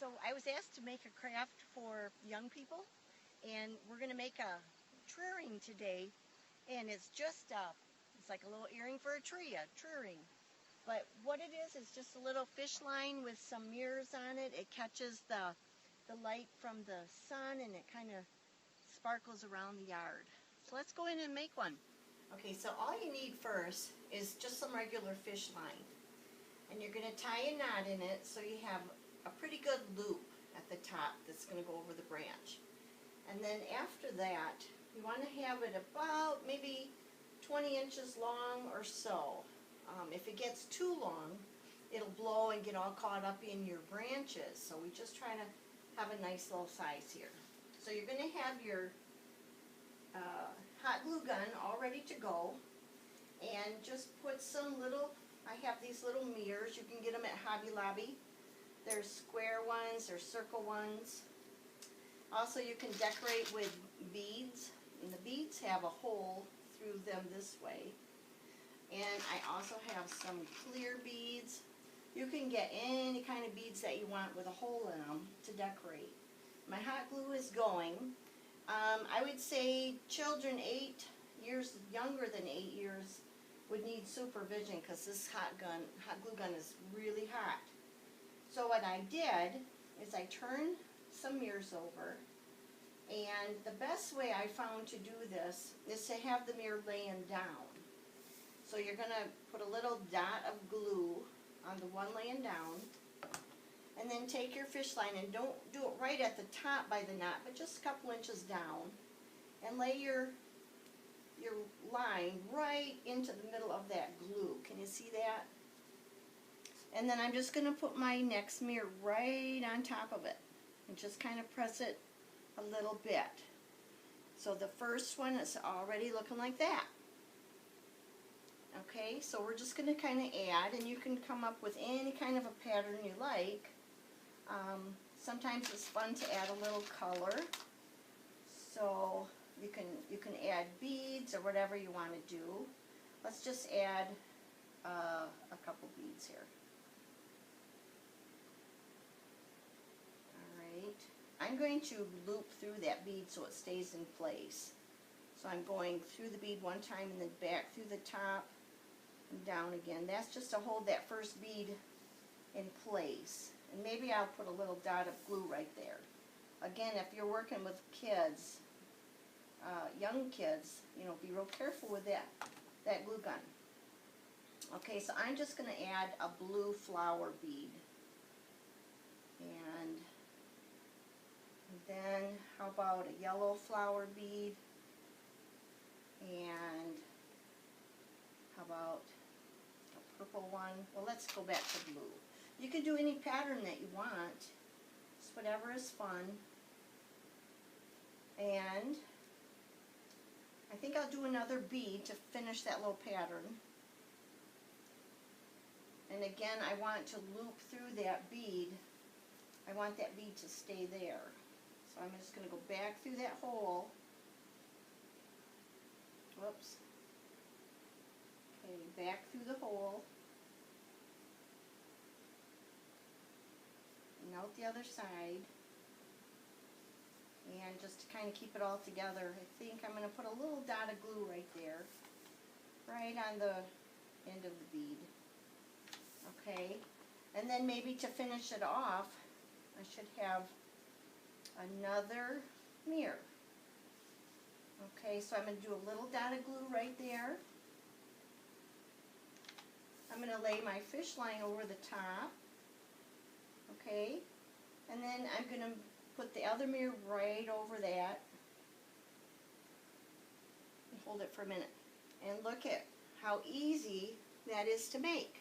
So I was asked to make a craft for young people, and we're going to make a tree ring today. And it's just it's like a little earring for a tree ring. But what it is just a little fish line with some mirrors on it. It catches the light from the sun, and it kind of sparkles around the yard. So let's go in and make one. Okay, so all you need first is just some regular fish line. And you're going to tie a knot in it so you have a pretty good loop at the top that's going to go over the branch. And then after that, you want to have it about maybe 20 inches long or so. If it gets too long, it'll blow and get all caught up in your branches. So we just try to have a nice little size here. So you're going to have your hot glue gun all ready to go. And just put some little, I have these little mirrors. You can get them at Hobby Lobby. There's square ones, there's circle ones. Also, you can decorate with beads. And the beads have a hole through them this way. And I also have some clear beads. You can get any kind of beads that you want with a hole in them to decorate. My hot glue is going. I would say children 8 years, younger than 8 years, would need supervision because this hot glue gun is really hot. So what I did is I turned some mirrors over, and the best way I found to do this is to have the mirror laying down. So you're going to put a little dot of glue on the one laying down, and then take your fish line and don't do it right at the top by the knot, but just a couple inches down, and lay your line right into the middle of that glue. Can you see that? And then I'm just going to put my next mirror right on top of it and just kind of press it a little bit. So the first one is already looking like that. Okay, so we're just going to kind of add, and you can come up with any kind of a pattern you like. Sometimes it's fun to add a little color. So you can add beads or whatever you want to do. Let's just add a couple beads here. Alright, I'm going to loop through that bead so it stays in place. So I'm going through the bead one time and then back through the top and down again. That's just to hold that first bead in place. And maybe I'll put a little dot of glue right there. Again, if you're working with kids, young kids, you know, be real careful with that glue gun. Okay, so I'm just going to add a blue flower bead. And then how about a yellow flower bead? And how about a purple one? Well, let's go back to blue. You can do any pattern that you want. Just whatever is fun. And I think I'll do another bead to finish that little pattern. And again, I want to loop through that bead. I want that bead to stay there. So I'm just going to go back through that hole. Whoops. Okay, back through the hole. And out the other side. And just to kind of keep it all together, I think I'm going to put a little dot of glue right there, right on the end of the bead. Okay, and then maybe to finish it off, I should have another mirror. Okay, so I'm going to do a little dot of glue right there. I'm going to lay my fish line over the top. Okay, and then I'm going to put the other mirror right over that. And hold it for a minute. And look at how easy that is to make.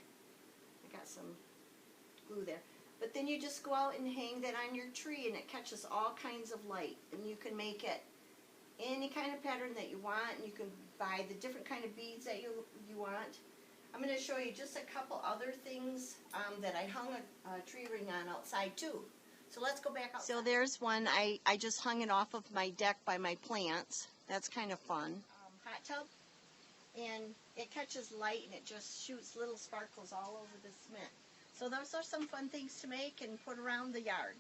I got some glue there. But then you just go out and hang that on your tree, and it catches all kinds of light. And you can make it any kind of pattern that you want, and you can buy the different kind of beads that you want. I'm going to show you just a couple other things that I hung a tree ring on outside too. So let's go back outside. So there's one. I just hung it off of my deck by my plants. That's kind of fun. Hot tub. And it catches light and it just shoots little sparkles all over the cement. So those are some fun things to make and put around the yard.